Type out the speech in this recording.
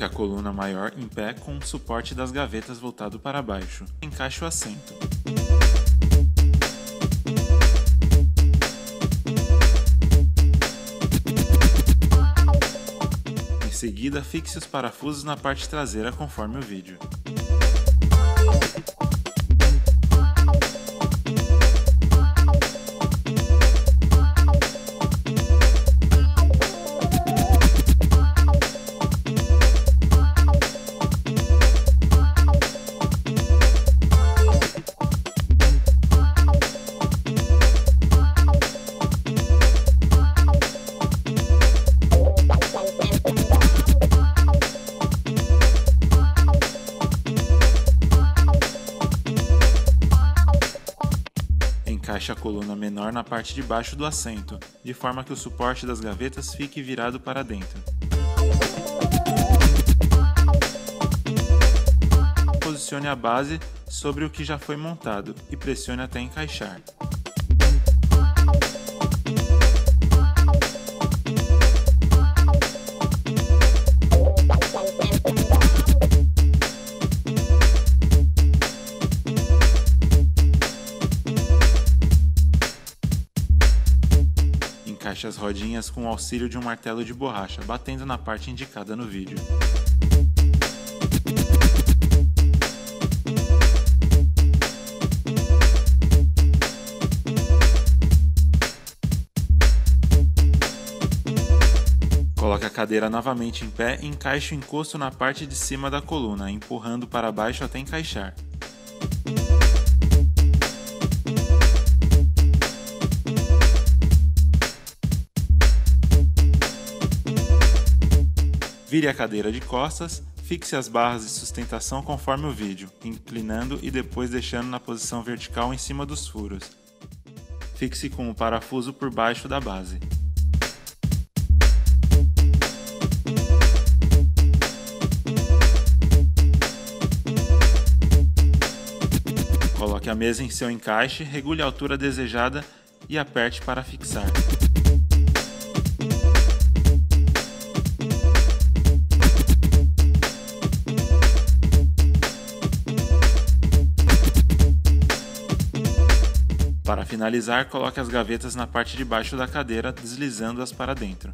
Coloque a coluna maior em pé com o suporte das gavetas voltado para baixo. Encaixe o assento. Em seguida, fixe os parafusos na parte traseira conforme o vídeo. Encaixe a coluna menor na parte de baixo do assento, de forma que o suporte das gavetas fique virado para dentro. Posicione a base sobre o que já foi montado e pressione até encaixar. Encaixe as rodinhas com o auxílio de um martelo de borracha, batendo na parte indicada no vídeo. Coloque a cadeira novamente em pé e encaixe o encosto na parte de cima da coluna, empurrando para baixo até encaixar. Vire a cadeira de costas, fixe as barras de sustentação conforme o vídeo, inclinando e depois deixando na posição vertical em cima dos furos. Fixe com o parafuso por baixo da base. Coloque a mesa em seu encaixe, regule a altura desejada e aperte para fixar. Para finalizar, coloque as gavetas na parte de baixo da cadeira, deslizando-as para dentro.